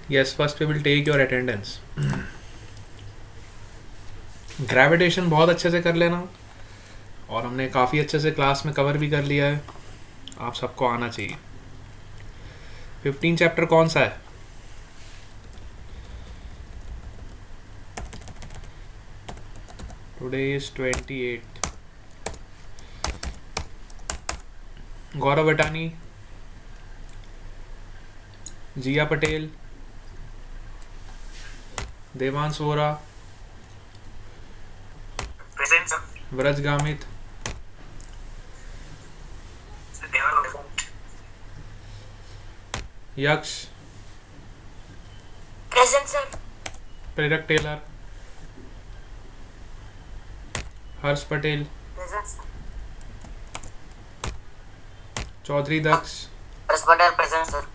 Yes, first we will take your attendance. Gravitation बहुत अच्छे से कर लेना, और हमने काफ़ी अच्छे से क्लास में कवर भी कर लिया है, आप सबको आना चाहिए। 15 चैप्टर कौन सा है? Today is 28। Gaurav Atani, Jiya Patel, Devansh Vora, present sir. Vraj Gamit, Yaksh, present sir. Prerak Tailor, Harsh Patel, present sir. Chaudhary Daksh, Harsh Patel present sir.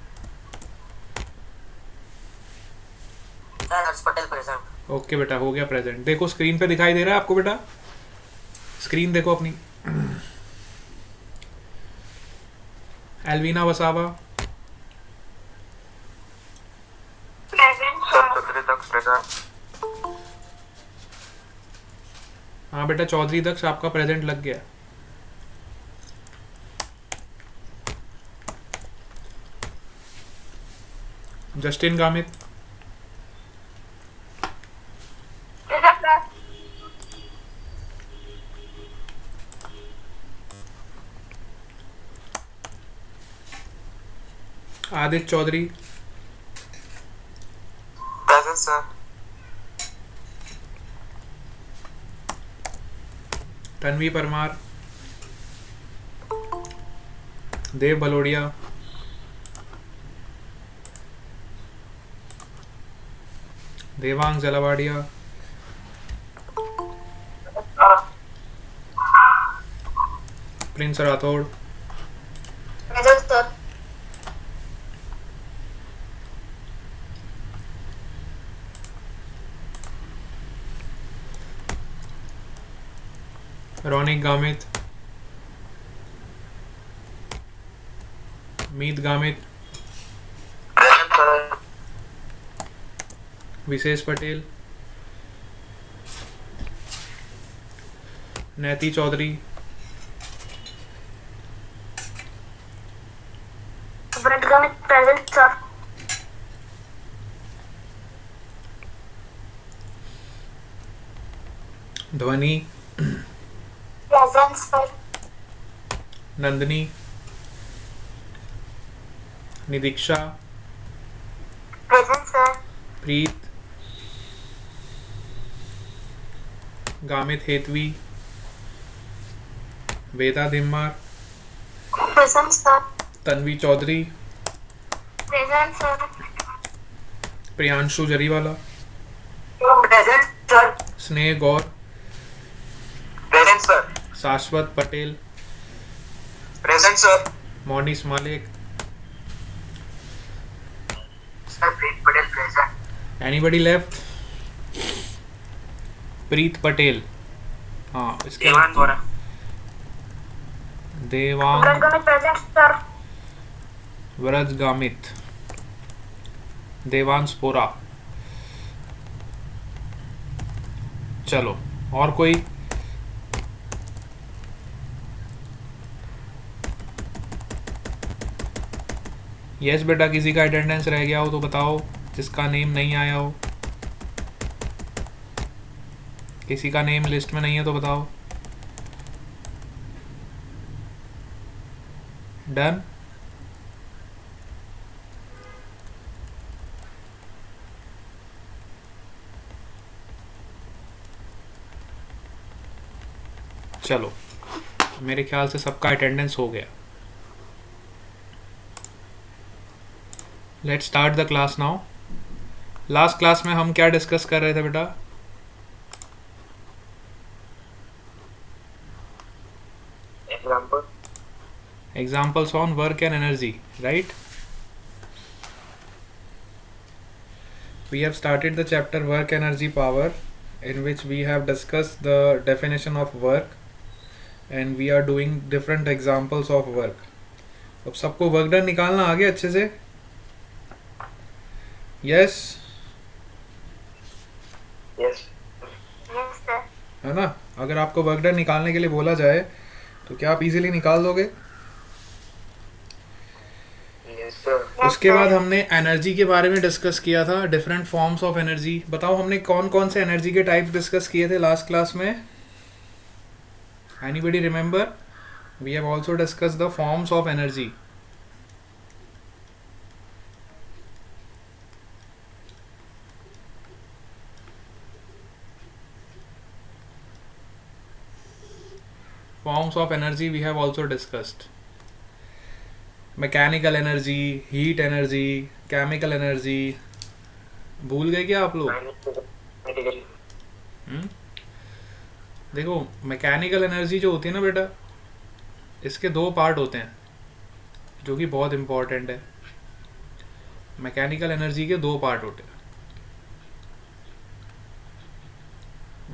Sir Harsh Patel present. Okay बेटा, हो गया प्रेजेंट। देखो स्क्रीन पे दिखाई दे रहा है आपको बेटा, स्क्रीन देखो अपनी। Elvina Vasava, present sir. Chaudhary Daksh present. हाँ बेटा, चौधरी दक्ष आपका प्रेजेंट लग गया। Justin Gamit, Aditya Chaudhary, present sir. Tanvi Parmar, Dev Bhalodiya, Devang Jalavadiya, Prince Rathod, present sir. Raunik Gamit, Meet Gamit, present sir. Vishesh Patel, Naiti Chaudhary, Vrat Gamit present sir. Dhvani, present sir. Nandni, Nidiksha, present sir. Preet, Gamit Hetvi, Veda Dhimmar, present sir. Tanvi Chaudhary, present sir. Priyanshu Jariwala, present sir. स्नेह गौर, प्रेजेंट सर। शाश्वत Patel, present sir. Monis Malik, sir Preet Patel present. Anybody left? Preet Patel, हाँ इसके देवान द्वारा। Devang present sir. व्रज गामित, देवांश पोरा। चलो, और कोई? यस बेटा, किसी का अटेंडेंस रह गया हो तो बताओ, जिसका नेम नहीं आया हो। किसी का नेम लिस्ट में नहीं है तो बताओ। डन? चलो, मेरे ख्याल से सबका अटेंडेंस हो गया। Let's start the class now. Last class में हम क्या डिस्कस कर रहे थे बेटा? Examples on work and energy, right? We have started the chapter work, energy, power, in which we have discussed the definition of work and we are doing different examples of work. अब सबको work done निकालना आ गया अच्छे से? Yes Yes. Yes, sir. है ना? अगर आपको वर्क डन निकालने के लिए बोला जाए तो क्या आप इजीली निकाल दोगे? Yes, sir. Yes, उसके sir. बाद हमने एनर्जी के बारे में डिस्कस किया था, डिफरेंट फॉर्म्स ऑफ एनर्जी। बताओ हमने कौन कौन से एनर्जी के टाइप्स डिस्कस किए थे लास्ट क्लास में? Anybody remember? We have also discussed the forms of energy. Forms of energy we have also discussed. Mechanical energy, heat energy, chemical energy. भूल गए क्या आप लोग? देखो मैकेनिकल एनर्जी जो होती है ना बेटा, इसके दो पार्ट होते हैं जो कि बहुत इम्पोर्टेंट है। मैकेनिकल एनर्जी के दो पार्ट होते हैं।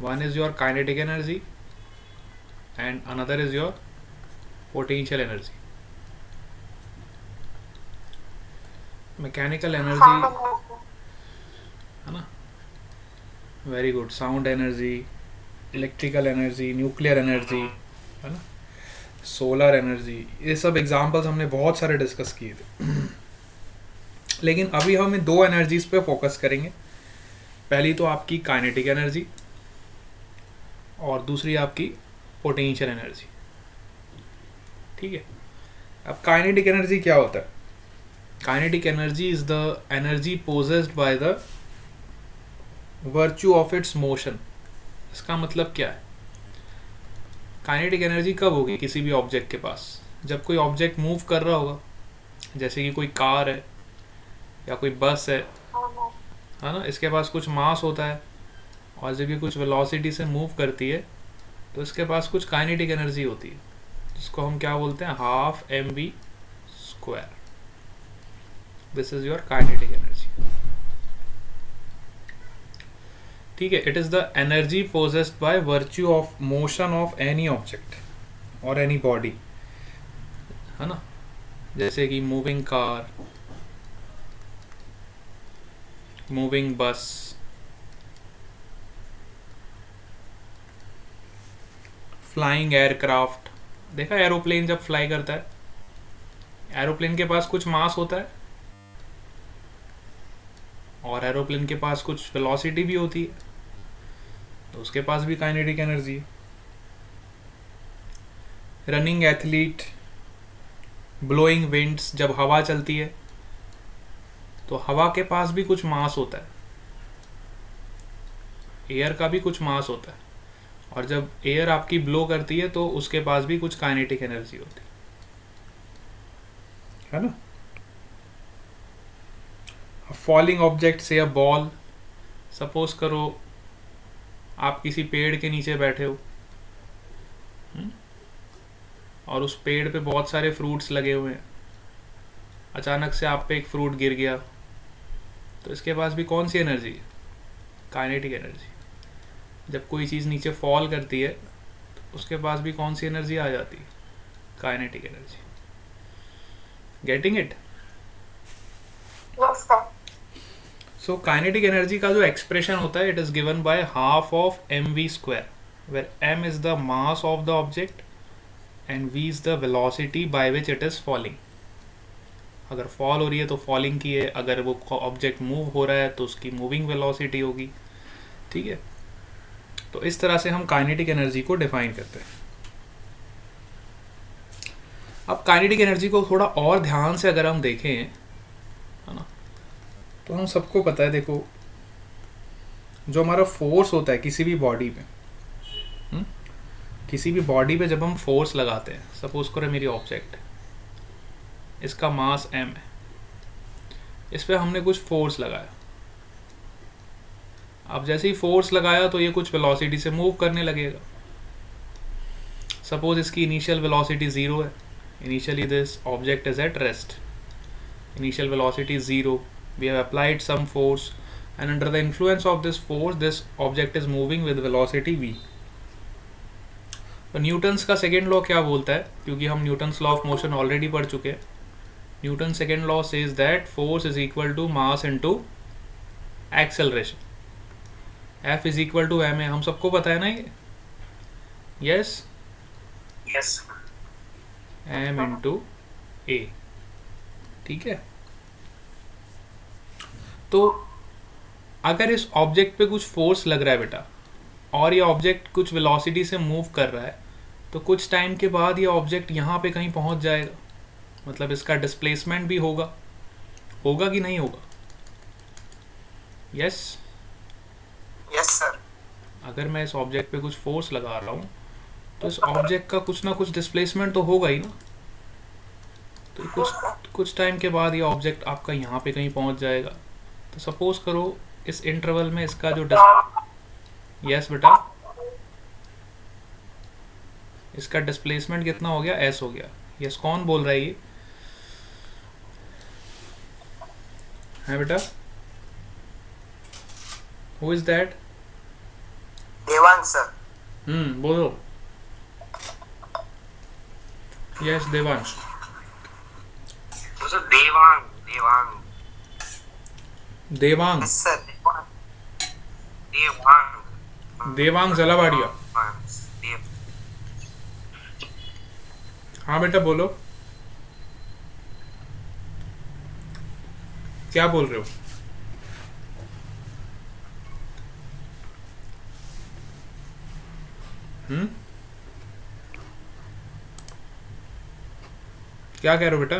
One is your kinetic energy and another is your potential energy. Mechanical Sound energy energy. है ना? Very good. Sound energy, electrical energy, nuclear energy, है ना? सोलर एनर्जी, ये सब एग्जांपल्स हमने बहुत सारे डिस्कस किए थे। लेकिन अभी हम इन दो एनर्जीज पे फोकस करेंगे। पहली तो आपकी काइनेटिक एनर्जी और दूसरी आपकी पोटेंशियल एनर्जी। ठीक है, अब काइनेटिक एनर्जी क्या होता है? Kinetic energy is the energy possessed by the virtue of its motion. इसका मतलब क्या है? काइनेटिक एनर्जी कब होगी किसी भी ऑब्जेक्ट के पास? जब कोई ऑब्जेक्ट मूव कर रहा होगा, जैसे कि कोई कार है या कोई बस है ना? इसके पास कुछ मास होता है और जब ये कुछ वेलोसिटी से मूव करती है तो इसके पास कुछ काइनेटिक एनर्जी होती है, जिसको हम क्या बोलते हैं? Half mv square. This is your kinetic energy. ठीक है, it is the energy possessed by virtue of motion of any object और एनी बॉडी, है ना? जैसे कि मूविंग कार, मूविंग बस, फ्लाइंग एयरक्राफ्ट। देखा एरोप्लेन जब फ्लाई करता है, एरोप्लेन के पास कुछ मास होता है और एरोप्लेन के पास कुछ वेलोसिटी भी होती है, तो उसके पास भी काइनेटिक एनर्जी है। रनिंग एथलीट, ब्लोइंग विंड्स, जब हवा चलती है तो हवा के पास भी कुछ मास होता है, एयर का भी कुछ मास होता है, और जब एयर आपकी ब्लो करती है तो उसके पास भी कुछ काइनेटिक एनर्जी होती है ना? फॉलिंग ऑब्जेक्ट से अ बॉल, सपोज करो आप किसी पेड़ के नीचे बैठे हो और उस पेड़ पे बहुत सारे फ्रूट्स लगे हुए हैं, अचानक से आप पे एक फ्रूट गिर गया, तो इसके पास भी कौन सी एनर्जी है? Kinetic energy. जब कोई चीज़ नीचे फॉल करती है तो उसके पास भी कौन सी एनर्जी आ जाती है? Kinetic energy. Getting it? Yes, sir. So kinetic energy का जो एक्सप्रेशन होता है, it is given by half of mv square, where m is the mass of the object and v is the velocity by which it is falling. अगर fall हो रही है तो falling की है, अगर वो ऑब्जेक्ट मूव हो रहा है तो उसकी मूविंग वेलोसिटी होगी। ठीक है, तो इस तरह से हम काइनेटिक एनर्जी को डिफाइन करते हैं। अब काइनेटिक एनर्जी को थोड़ा और ध्यान से अगर हम देखें, है ना, तो हम सबको पता है, देखो जो हमारा फोर्स होता है किसी भी बॉडी में, किसी भी बॉडी पे जब हम फोर्स लगाते हैं, सपोज करो मेरी ऑब्जेक्ट, इसका मास m है, इस पे हमने कुछ फोर्स लगाया। अब जैसे ही फोर्स लगाया तो ये कुछ वेलोसिटी से मूव करने लगेगा। सपोज इसकी इनिशियल वेलोसिटी 0 है, initially this object is at rest, initial velocity 0, we have applied some force and under the influence of this force this object is moving with velocity v। तो Newton's का second law क्या बोलता है? क्योंकि हम Newton's law of motion already पढ़ चुके हैं। Newton second law says that force is equal to mass into acceleration. F is equal to M A, हम सबको पता है ना ये। Yes, Yes. M into A. ठीक है, तो अगर इस ऑब्जेक्ट पे कुछ फोर्स लग रहा है बेटा, और ये ऑब्जेक्ट कुछ वेलोसिटी से मूव कर रहा है, तो कुछ टाइम के बाद ये ऑब्जेक्ट यहाँ पे कहीं पहुँच जाएगा, मतलब इसका डिस्प्लेसमेंट भी होगा। होगा कि नहीं होगा? यस। Yes, sir. अगर मैं इस ऑब्जेक्ट पे कुछ फोर्स लगा रहा हूँ तो इस ऑब्जेक्ट का कुछ ना कुछ डिस्प्लेसमेंट तो होगा ही ना। तो कुछ टाइम के बाद ये ऑब्जेक्ट आपका यहाँ पे कहीं पहुँच जाएगा। तो सपोज करो इस इंटरवल में इसका जो यस बेटा, इसका डिस्प्लेसमेंट कितना हो गया? एस हो गया। यस, कौन बोल रहा है ये? है बेटा? Who is that? Devang, sir. बोलो। Yes, Devansh. So Devang. Devang. Yes, sir. Devang. Devang Jalavadiya. Dev. हाँ बेटा बोलो, क्या बोल रहे हो? क्या कह रहे हो बेटा?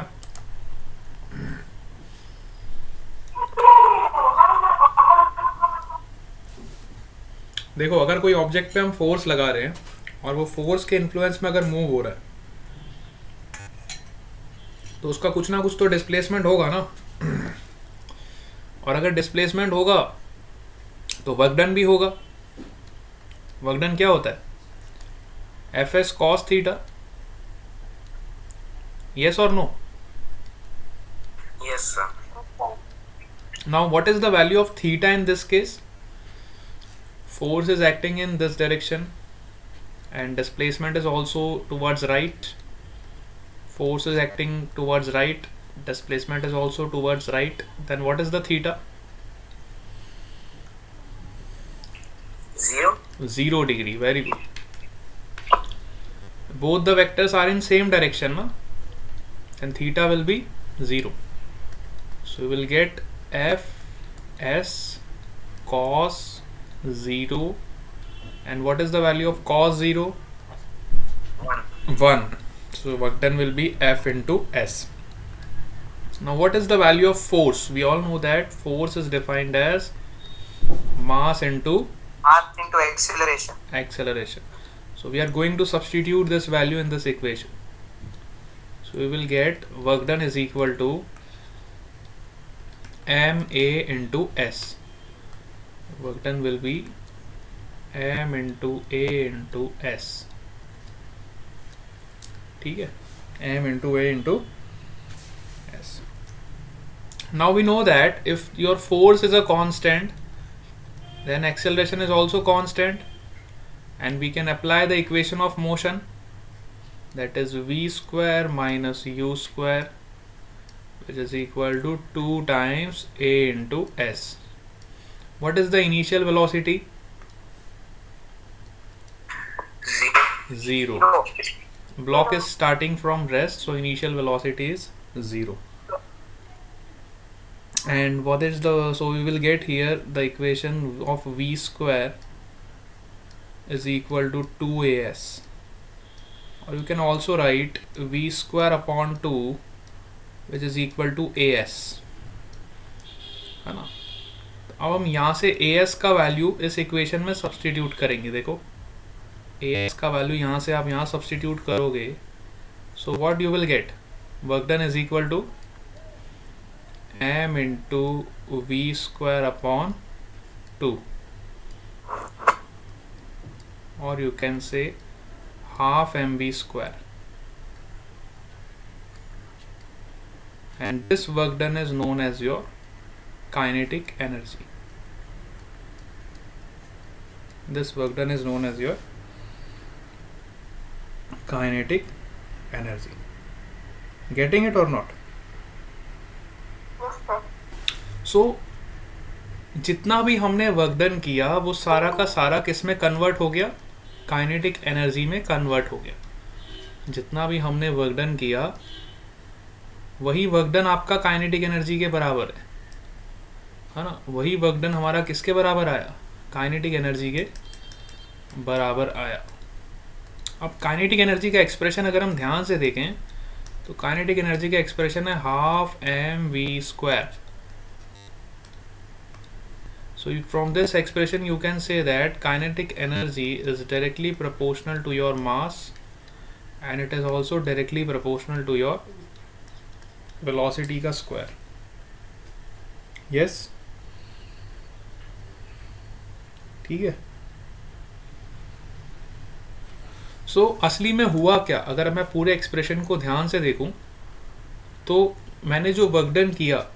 देखो, अगर कोई ऑब्जेक्ट पे हम फोर्स लगा रहे हैं और वो फोर्स के इन्फ्लुएंस में अगर मूव हो रहा है, तो उसका कुछ ना कुछ तो डिस्प्लेसमेंट होगा ना। और अगर डिस्प्लेसमेंट होगा तो वर्क डन भी होगा। वर्क डन क्या होता है? F S cos theta. yes or no? Yes, sir. Now what is the value of theta in this case? Force is acting in this direction and displacement is also towards right. Force is acting towards right, displacement is also towards right. Then what is the theta? 0. 0 degree. Very good. Both the vectors are in same direction, na? And theta will be 0. So we will get f s cos 0. And what is the value of cos 0? 1. 1. So work done will be F into S. Now what is the value of force? We all know that force is defined as mass into Mass into acceleration. acceleration. So we are going to substitute this value in this equation. So we will get work done is equal to ma into S. Work done will be m into a into S. ठीक है, m into a into s. Now we know that if your force is a constant, then acceleration is also constant, and we can apply the equation of motion, that is v square minus u square, which is equal to 2 times a into s. What is the initial velocity? 0. No. Block is starting from rest, so initial velocity is 0. And what is the, so we will get here the equation of v square is equal to 2as, or you can also write v square upon 2, which is equal to as, है ना। अब हम यहाँ से as का value इस equation में substitute करेंगे। देखो, as का वैल्यू यहाँ से आप यहाँ सब्सटीट्यूट करोगे, so what you will get? Work done is equal to m into v square upon 2, or you can say half mv square, and this work done is known as your kinetic energy. This work done is known as your kinetic energy. Getting it or not? Yes, sir. So जितना भी हमने work done किया वो सारा का सारा किस में कन्वर्ट हो गया, काइनेटिक एनर्जी में कन्वर्ट हो गया। जितना भी हमने वर्क डन किया वही वर्क डन आपका काइनेटिक एनर्जी के बराबर है ना। वही वर्क डन हमारा किसके बराबर आया, काइनेटिक एनर्जी के बराबर आया। अब काइनेटिक एनर्जी का एक्सप्रेशन अगर हम ध्यान से देखें तो काइनेटिक एनर्जी का एक्सप्रेशन है half M V square. So from this expression you can say that kinetic energy is directly proportional to your mass and it is also directly proportional to your velocity का square. Yes? ठीक है। So असली में हुआ क्या, अगर मैं पूरे एक्सप्रेशन को ध्यान से देखूं तो मैंने जो वर्क डन किया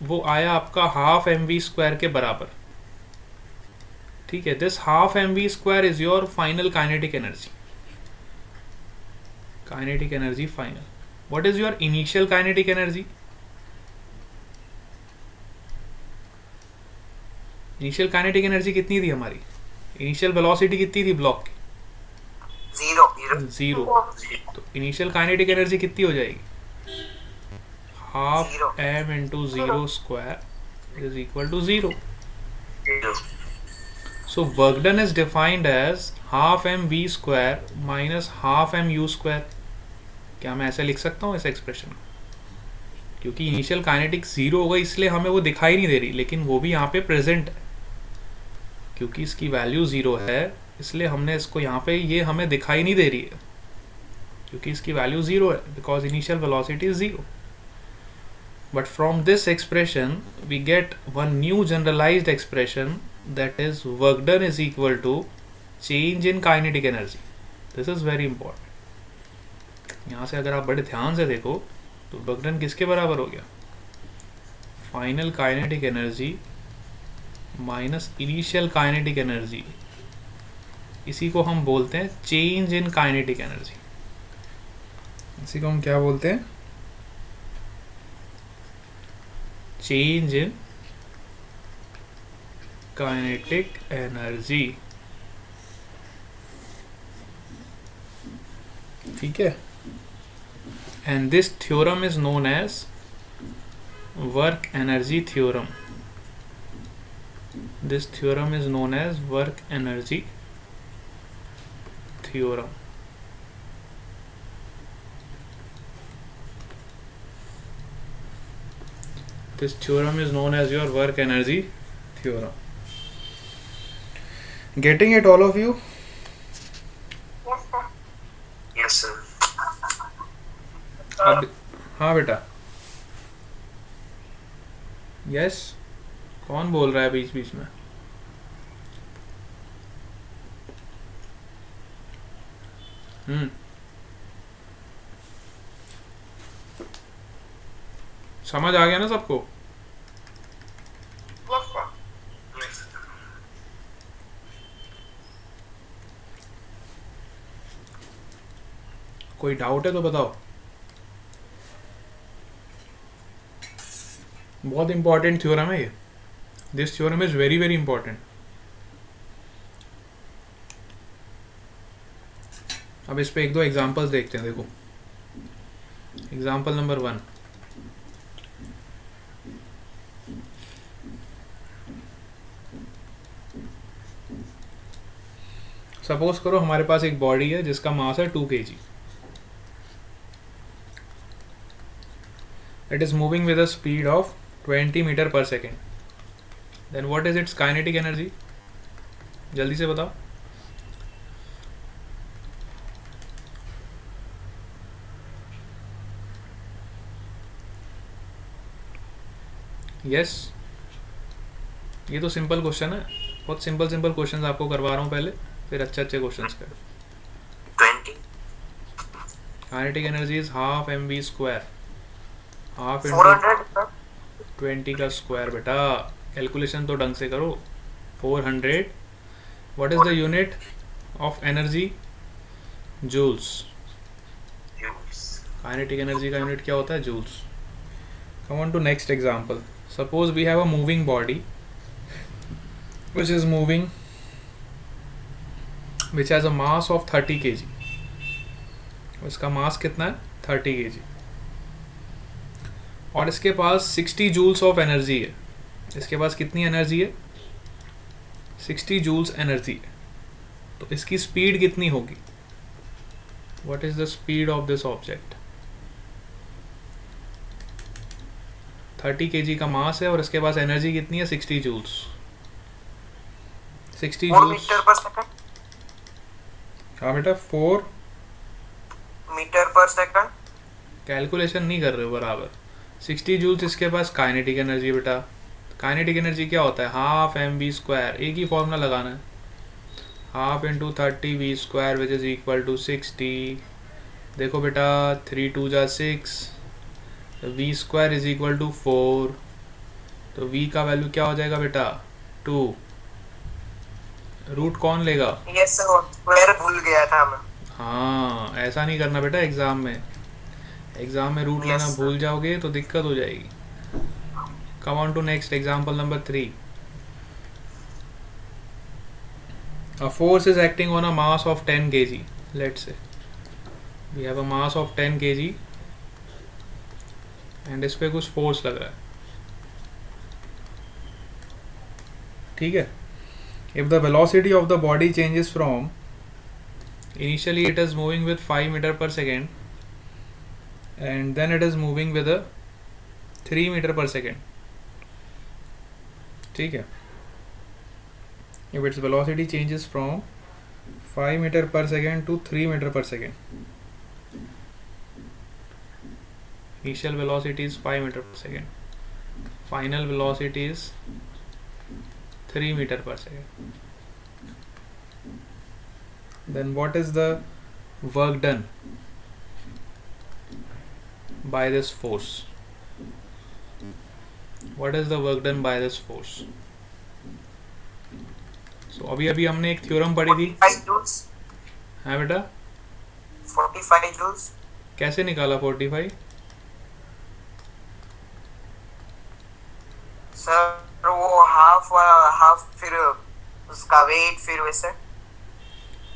वो आया आपका हाफ एम वी स्क्वायर के बराबर। ठीक है, this half M V square is your final kinetic energy. Kinetic energy final. What is your initial kinetic energy? Initial kinetic energy कितनी थी हमारी? इनिशियल वेलोसिटी कितनी थी ब्लॉक की? जीरो। तो इनिशियल काइनेटिक एनर्जी कितनी हो जाएगी? Half m into 0 square is equal to 0. So work done is defined as half m v square minus half m u square. क्या मैं ऐसे लिख सकता हूँ इस एक्सप्रेशन को? क्योंकि इनिशियल काइनेटिक 0 होगा इसलिए हमें वो दिखाई नहीं दे रही, लेकिन वो भी यहाँ पे प्रेजेंट है। क्योंकि इसकी वैल्यू 0 है इसलिए हमने इसको यहाँ पे, ये हमें दिखाई नहीं दे रही है क्योंकि इसकी वैल्यू 0 है, because initial velocity is 0. But from this expression we get one new generalized expression, that is work done is equal to change in kinetic energy. This is very important. यहाँ से अगर आप बड़े ध्यान से देखो तो वर्क डन किसके बराबर हो गया? Final kinetic energy minus initial kinetic energy. इसी को हम बोलते हैं चेंज इन काइनेटिक एनर्जी। इसी को हम क्या बोलते हैं? Change in kinetic energy. ठीक है, and this theorem is known as work energy theorem. This theorem is known as work energy theorem. This theorem is known as your work energy theorem. Getting it, all of you? Yes sir. अब हाँ बेटा, yes. कौन बोल रहा है बीच बीच में? समझ आ गया ना सबको? कोई डाउट है तो बताओ। बहुत इंपॉर्टेंट थ्योरम है ये। This theorem is very very important. अब इस पे एक दो एग्जांपल्स देखते हैं। देखो, एग्जांपल नंबर 1। सपोज करो हमारे पास एक बॉडी है जिसका मास है 2 kg. It is moving with a speed of 20 meter per second. Then what is its kinetic energy? जल्दी से बताओ. यस, ये तो सिंपल क्वेश्चन है. बहुत सिंपल क्वेश्चंस आपको करवा रहा हूँ पहले, फिर अच्छे क्वेश्चंस करो. 20. Kinetic energy is half mv square. Half 400. 20 का स्क्वायर. बेटा कैलकुलेशन तो ढंग से करो. 400. What is the unit of energy? Joules. Kinetic energy का यूनिट क्या होता है? Joules. Come on to next example. Suppose we have a moving body which is moving, which has a mass of 30 kg. इसका मास कितना है 30 kg, और इसके पास 60 joules of energy है. इसके पास कितनी एनर्जी है 60 जूल्स एनर्जी है. तो इसकी स्पीड कितनी होगी? What is the speed of this object? 30 kg का मास है और इसके पास एनर्जी कितनी है 60 जूल्स. 60 4 जूल्स. मीटर पर सेकंड. हाँ बेटा 4 मीटर पर सेकंड. कैलकुलेशन नहीं कर रहे हो बराबर. 60 जूल्स इसके पास काइनेटिक एनर्जी बेटा. काइनेटिक एनर्जी क्या होता है? Half M V square. एक ही फॉर्मूला लगाना है, half into 30 V square which is equal to 60. देखो बेटा 3 2 जा 6, V square is equal to 4. तो वी का वैल्यू क्या हो जाएगा बेटा 2. रूट कौन लेगा? यस सर, स्क्वायर भूल गया था मैं. हाँ, ऐसा नहीं करना बेटा. एग्जाम में रूट लेना Yes, sir. भूल जाओगे तो दिक्कत हो जाएगी. Come on to next example number 3. A force is acting on a mass of 10 kg. Let's say we have a mass of 10 kg and इस पे कुछ फोर्स लग रहा है. ठीक है. If the velocity of the body changes from, initially it is moving with 5 meter per second and then it is moving with a 3 meter per second. ठीक है. If its velocity changes from 5 meter per second to 3 meter per second, initial velocity is 5 meter per second, final velocity is 3 meter per second, then what is the work done by this force? What is the work done by this force? So अभी हमने एक theorem पढ़ी थी. 45 joules. हाँ बेटा, 45 joules. कैसे निकाला 45? Sir वो हाफ फिर उसका वेट फिर वैसे.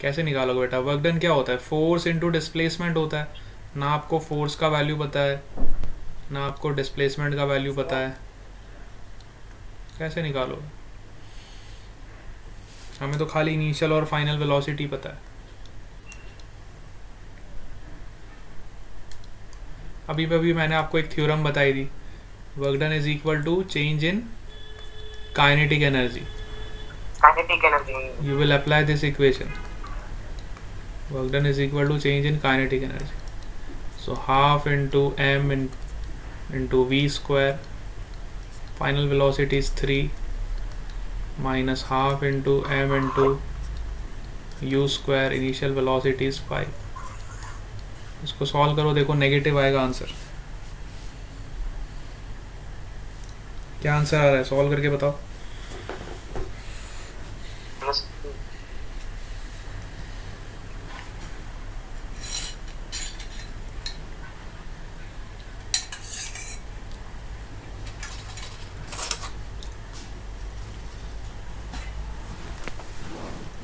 कैसे निकालोगे बेटा? वर्क डन क्या होता है? फोर्स इनटू डिस्प्लेसमेंट होता है. ना आपको फोर्स का वैल्यू पता है, ना आपको डिस्प्लेसमेंट का वैल्यू पता है, कैसे निकालोगे? हमें तो खाली इनिशियल और फाइनल वेलोसिटी पता है. अभी मैंने आपको एक थ्योरम बताई थी. Work done is equal to change in kinetic energy. Kinetic energy. You will apply this equation. Work done is equal to change in kinetic energy. So half into m into v square. Final velocity is 3 minus half into m into u square. Initial velocity is 5. इसको solve करो, देखो negative आएगा answer. क्या answer आ रहा है? Solve करके बताओ.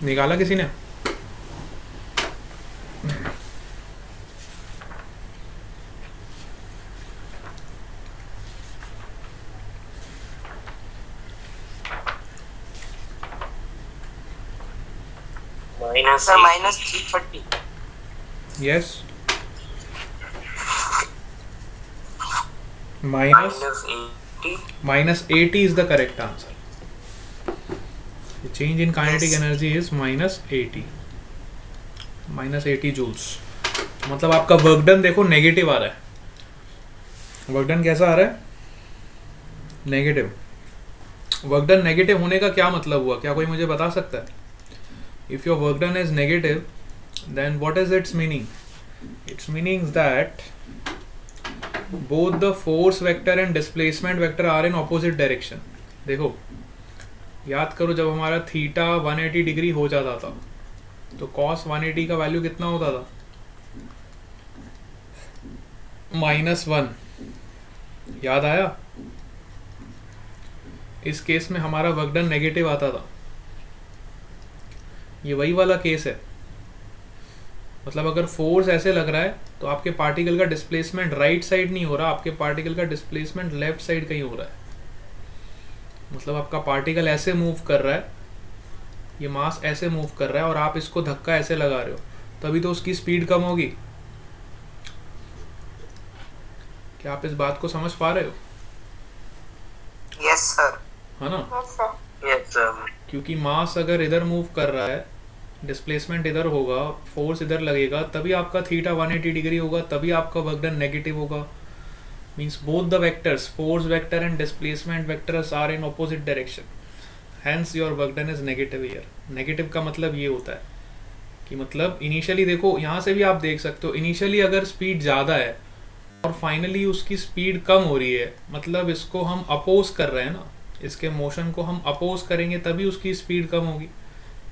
निकाला किसी ने? Sir minus 330. Yes, minus 80. -80 is the correct answer. The change in kinetic energy is -80 joules. मतलब आपका वर्क डन देखो नेगेटिव आ रहा है. वर्क डन कैसा आ रहा है? नेगेटिव. वर्क डन नेगेटिव होने का क्या मतलब हुआ? क्या कोई मुझे बता सकता है? If your work done is negative, then what is its meaning? Its meaning is that both the force vector and displacement vector are in opposite direction. देखो, याद करो जब हमारा थीटा 180 डिग्री हो जाता था तो cos 180 का वैल्यू कितना होता था? -1. याद आया? इस केस में हमारा वर्क डन नेगेटिव आता था. ये वही वाला केस है। मतलब अगर फोर्स ऐसे लग रहा है तो आपके पार्टिकल का डिस्प्लेसमेंट राइट साइड नहीं हो रहा, आपके पार्टिकल का डिस्प्लेसमेंट लेफ्ट साइड कहीं हो रहा है। मतलब आपका पार्टिकल ऐसे मूव कर रहा है, ये मास ऐसे मूव कर रहा है और आप इसको धक्का ऐसे लगा रहे हो, तभी तो उसकी स्पीड कम होगी। क्या आप इस बात को समझ पा रहे हो? Yes sir. है ना? Yes sir. क्योंकि मास अगर इधर मूव कर रहा है, डिस्प्लेसमेंट इधर होगा, फोर्स इधर लगेगा, तभी आपका थीटा 180 डिग्री होगा, तभी आपका वर्क डन नेगेटिव होगा। Means both the vectors, force vector and displacement vectors are in opposite direction, hence your work done is negative here. Negative का मतलब ये होता है कि मतलब इनिशियली देखो, यहाँ से भी आप देख सकते हो, इनिशियली अगर स्पीड ज़्यादा है और फाइनली उसकी स्पीड कम हो रही है, मतलब इसको हम अपोज कर रहे हैं ना, इसके मोशन को हम अपोज करेंगे तभी उसकी स्पीड कम होगी।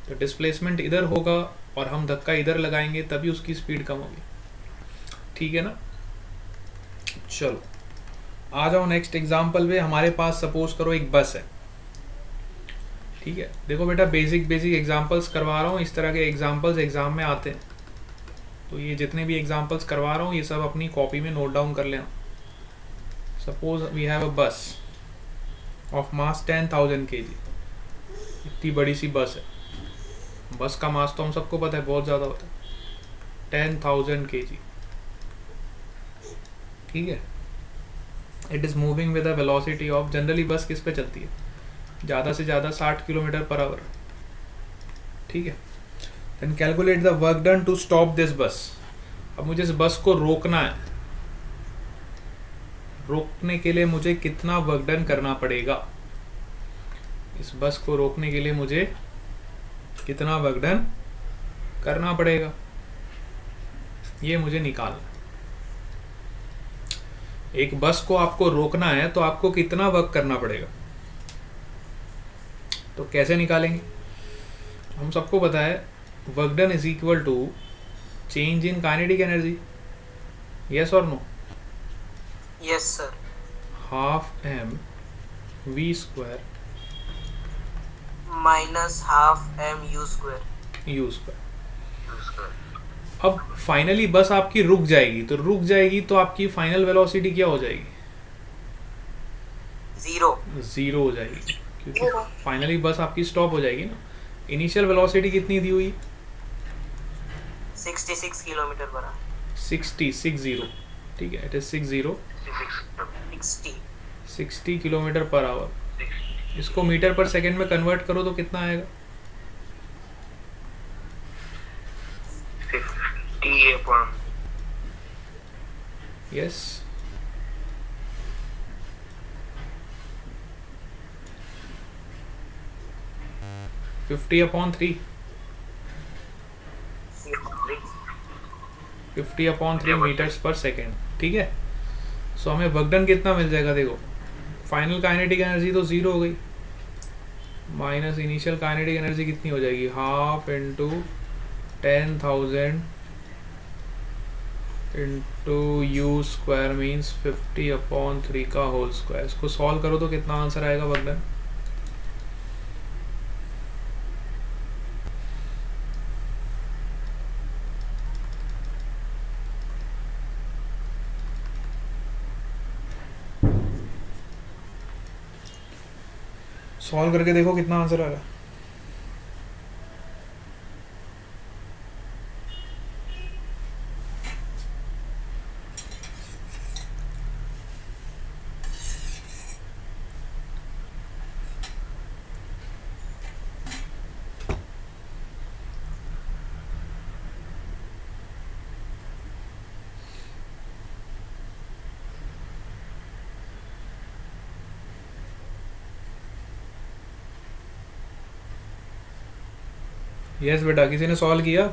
तो डिस्प्लेसमेंट इधर होगा और हम धक्का इधर लगाएंगे तभी उसकी स्पीड कम होगी। ठीक है ना? चलो आ जाओ नेक्स्ट एग्जांपल पे। हमारे पास सपोज करो एक बस है। ठीक है, देखो बेटा बेसिक एग्जांपल्स करवा रहा हूँ, इस तरह के एग्जांपल्स एग्जाम में आते हैं, तो ये जितने भी एग्जांपल्स करवा रहा हूँ ये सब अपनी कॉपी में नोट डाउन कर लेना। सपोज वी हैव अ बस ऑफ मास 10,000 kg। इतनी बड़ी सी बस है, बस का मास तो हम सबको पता है बहुत ज़्यादा होता है, 10,000 kg। ठीक है, it is moving with a velocity of, generally बस किस पे चलती है, ज़्यादा से ज़्यादा 60 किलोमीटर पर आवर। ठीक है, then calculate the work done to stop this bus. अब मुझे इस बस को रोकना है, रोकने के लिए मुझे कितना वर्क डन करना पड़ेगा? इस बस को रोकने के लिए मुझे कितना वर्क डन करना पड़ेगा, ये मुझे निकालना। एक बस को आपको रोकना है तो आपको कितना वर्क करना पड़ेगा, तो कैसे निकालेंगे? हम सबको पता है work done is equal to change in kinetic energy. Yes और no? Yes sir. Half M V square minus half M U square. U square. अब फाइनली बस आपकी रुक जाएगी, तो रुक जाएगी तो आपकी फाइनल वेलोसिटी क्या हो जाएगी? जीरो हो जाएगी, क्योंकि फाइनली बस आपकी स्टॉप हो जाएगी ना। इनिशियल वेलोसिटी कितनी दी हुई? 66 किलोमीटर पर आवर। 60। ठीक है, it is 60 kilometre per hour. इसको मीटर पर सेकेंड में कन्वर्ट करो तो कितना आएगा? 50 upon। यस, fifty upon 3 metres per second. ठीक है, सो हमें वर्क डन कितना मिल जाएगा? देखो फाइनल काइनेटिक एनर्जी तो जीरो हो गई, माइनस इनिशियल काइनेटिक एनर्जी कितनी हो जाएगी? Half into 10,000 into you square means 50/3 का होल स्क्वायर। इसको सॉल्व करो तो कितना आंसर आएगा वर्क डन? सॉल्व करके देखो कितना आंसर आ रहा है। यस बेटा, किसी ने सॉल्व किया?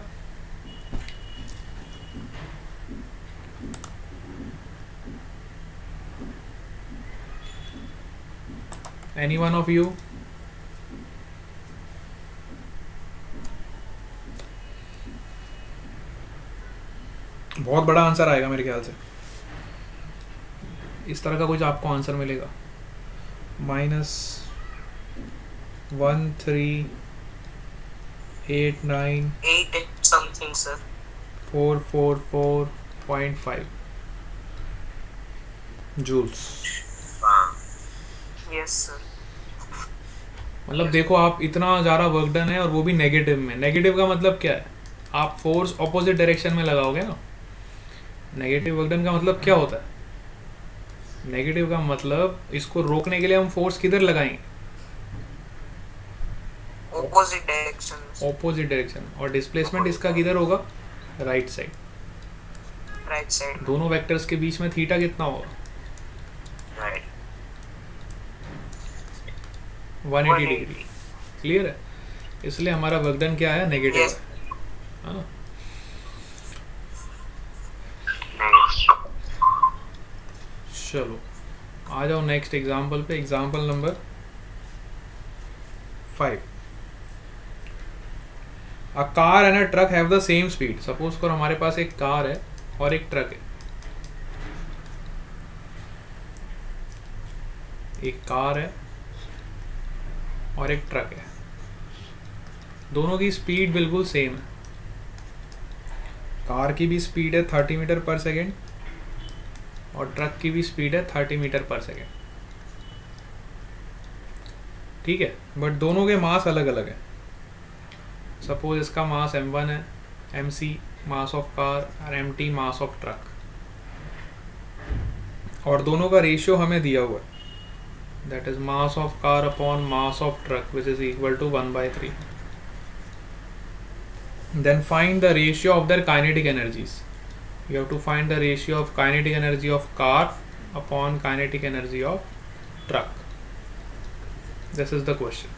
Any one of you? बहुत बड़ा आंसर आएगा मेरे ख्याल से, इस तरह का कुछ आपको आंसर मिलेगा। -13 8 9 8 something, sir. 444.5 joules. Yes, sir. मतलब देखो आप इतना ज़्यादा वर्क डन है और वो भी नेगेटिव में। नेगेटिव का मतलब क्या है, आप फोर्स ऑपोजिट डायरेक्शन में लगाओगे ना। नेगेटिव वर्क डन का मतलब क्या होता है, नेगेटिव का मतलब इसको रोकने के लिए हम फोर्स किधर लगाएंगे, Opposite direction. Opposite direction. और डिस्प्लेसमेंट इसका किधर होगा, राइट साइड। Right side. दोनों वेक्टर्स के बीच में थीटा कितना होगा, Right. 180 डिग्री। क्लियर है, इसलिए हमारा वर्क डन क्या है, नेगेटिव Yes. है ना। चलो आ जाओ नेक्स्ट एग्जाम्पल पे। Example number 5। A car and a truck have the same speed. Suppose करो हमारे पास एक कार है और एक ट्रक है। एक कार है और एक ट्रक है, दोनों की स्पीड बिल्कुल सेम है। कार की भी स्पीड है 30 मीटर पर सेकेंड और ट्रक की भी स्पीड है 30 मीटर पर सेकेंड। ठीक है, बट दोनों के मास अलग अलग है। सपोज इसका मास m1 है, mc मास ऑफ कार और mt मास ऑफ ट्रक, और दोनों का रेशियो हमें दिया हुआ है, that is mass of car upon mass of truck which is equal to 1/3। Then find the ratio of their kinetic energies. You have to find the ratio of kinetic energy of car upon kinetic energy of truck. This is the question.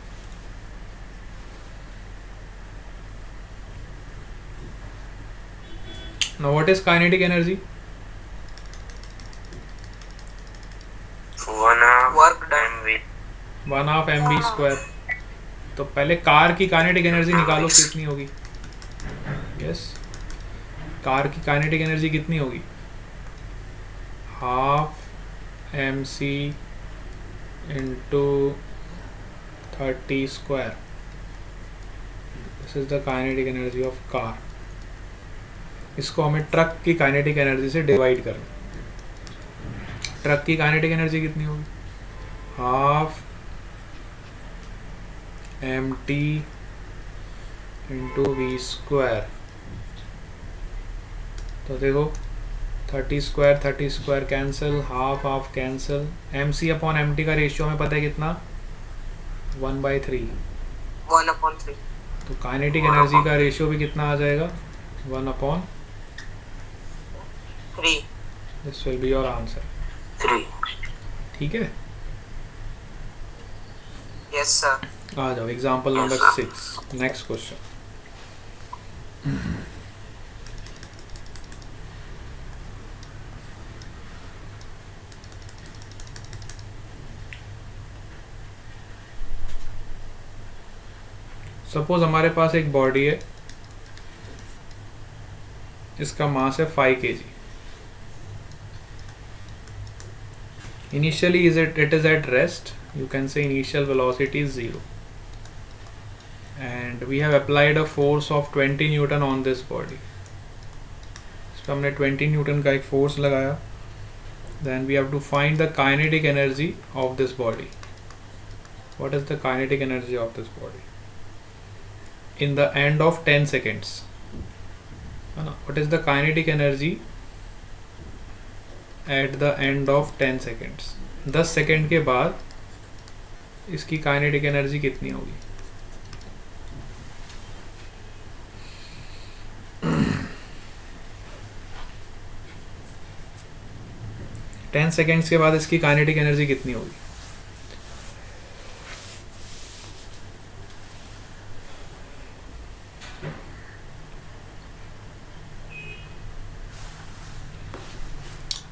Now what is kinetic energy? Work done. 1/2 mv square। तो पहले car की kinetic energy निकालो कितनी होगी। Yes, car की kinetic energy कितनी होगी, 1/2 mc into 30 square. This is the kinetic energy of car. इसको हमें ट्रक की काइनेटिक एनर्जी से डिवाइड करना। ट्रक की काइनेटिक एनर्जी कितनी होगी, 1/2 mt इंटू वी स्क्वायर। तो देखो 30 square cancel, 1/2 cancel. mc upon mt का रेशियो हमें पता है कितना, 1/3। 1/3. तो काइनेटिक एनर्जी का रेशियो भी कितना आ जाएगा, 1/3। 3. This will be your answer. 3. ठीक है, Yes, sir. आ जाओ example number 6। Next question. Suppose हमारे पास एक बॉडी है, इसका मास है 5 kg। Initially it is at rest. You can say initial velocity is 0 and we have applied a force of 20 Newton on this body. इस पर हमने 20 Newton का एक फोर्स लगाया। Then we have to find the kinetic energy of this body. What is the kinetic energy of this body in the end of 10 seconds? What is the kinetic energy at the end of 10 seconds? 10 second के बाद इसकी kinetic energy कितनी होगी। Ten seconds के बाद इसकी kinetic energy कितनी होगी।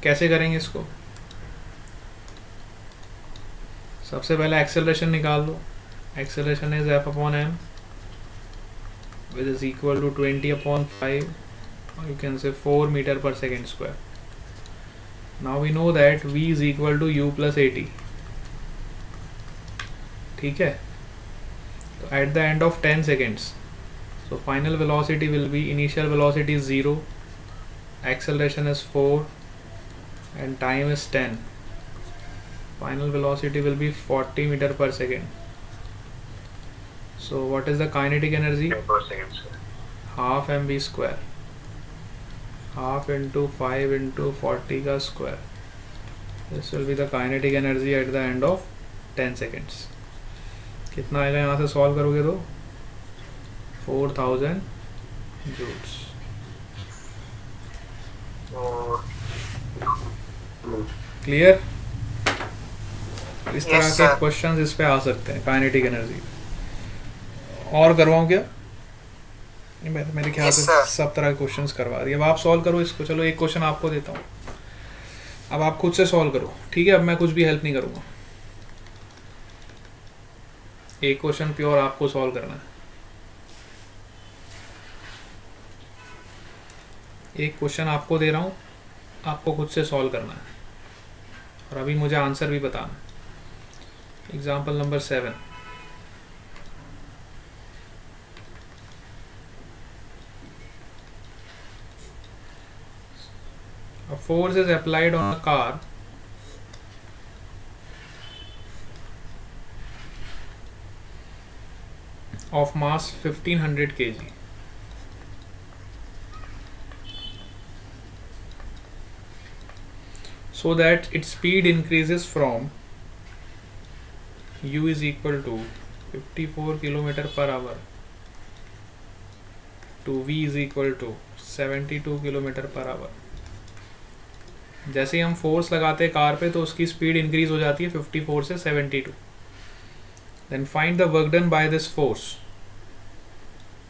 कैसे करेंगे इसको, सबसे पहले एक्सेलरेशन निकाल लो। Acceleration is f upon m which is equal to 20/5, or you can say 4 meter per second square. Now we know that v is equal to u plus at. ठीक है, तो at the end of 10 seconds So final velocity will be, initial velocity is 0, acceleration is 4, and time is 10. Final velocity will be 40 meter per second. So what is the kinetic energy? per second, sir. Half mv square, half into 5 into 40 का square. This will be the kinetic energy at the end of 10 seconds. कितना आएगा यहाँ से solve करोगे तो 4000 joules. और clear? इस तरह Yes, के sir. क्वेश्चंस इस पे आ सकते हैं काइनेटिक एनर्जी. और करवाऊँ क्या? नहीं, मेरे ख्याल Yes, से sir. सब तरह के क्वेश्चंस करवा दिए. अब आप सॉल्व करो इसको. चलो एक क्वेश्चन आपको देता हूँ, अब आप खुद से सॉल्व करो. ठीक है, अब मैं कुछ भी हेल्प नहीं करूँगा. एक क्वेश्चन प्योर आपको सॉल्व करना है. एक क्वेश्चन आपको दे रहा हूँ, आपको खुद से सॉल्व करना है और अभी मुझे आंसर भी बताना है. Example number 7. A force is applied on a car of mass 1500 kg. So that its speed increases from u is equal to 54 km per hour to v is equal to 72 km per hour. जैसे ही हम force लगाते हैं car पे तो उसकी speed increase हो जाती है 54 से 72. Then find the work done by this force.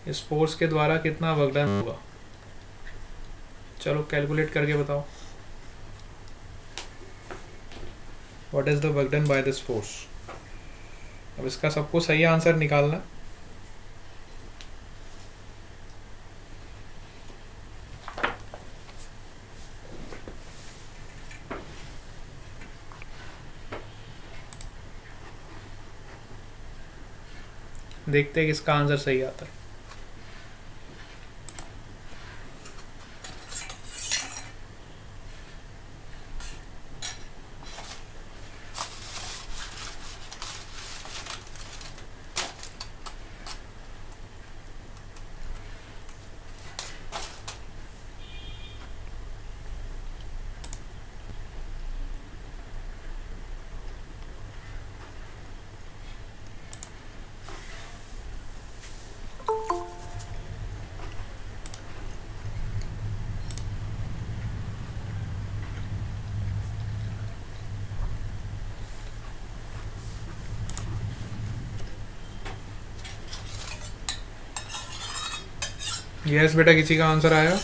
इस फोर्स के द्वारा कितना वर्क डन होगा? चलो कैलकुलेट करके बताओ. What is the work done by this force? अब इसका सबको सही आंसर निकालना. देखते हैं किसका आंसर सही आता है. यस बेटा, किसी का आंसर आया?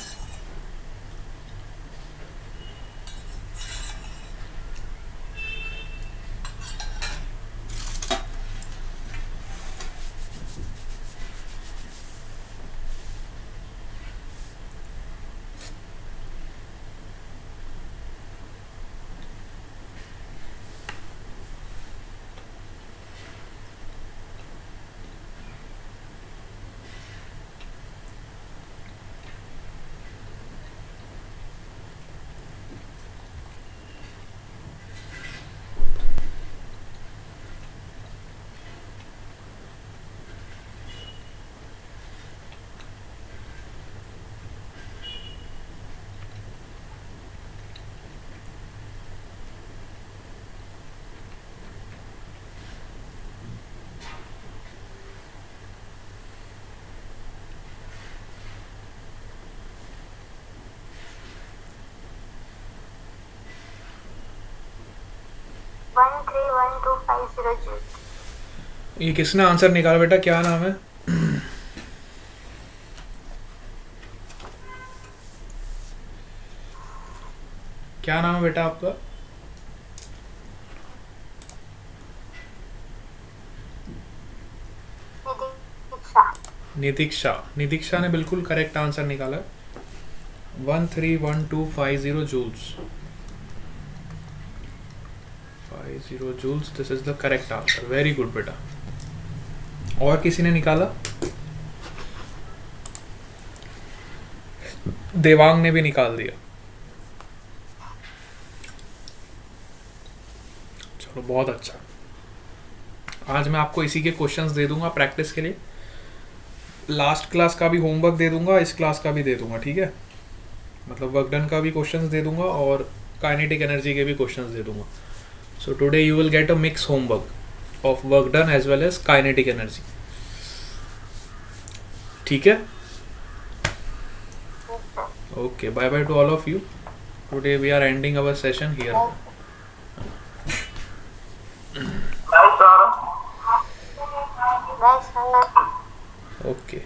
ये किसने आंसर निकाला बेटा? क्या नाम है? क्या नाम है बेटा आपका? नितिक्षा. नितिक्षा ने बिल्कुल करेक्ट आंसर निकाला. 131250 joules. 50 joules. This is the correct answer. Very good बेटा. और किसी ने निकाला? देवांग ने भी निकाल दिया। चलो बहुत अच्छा। आज मैं आपको इसी के क्वेश्चंस दे दूंगा प्रैक्टिस के लिए। लास्ट क्लास का भी होमवर्क दे दूंगा, इस क्लास का भी दे दूंगा, ठीक है। मतलब वर्क डन का भी क्वेश्चंस दे दूंगा और काइनेटिक एनर्जी के भी क्वेश्चंस दे दूंगा। So today you will get a mix homework of work done as well as kinetic energy, ठीक है। Okay, bye bye to all of you. Today we are ending our session here. Bye, sir. Bye, sir. Okay.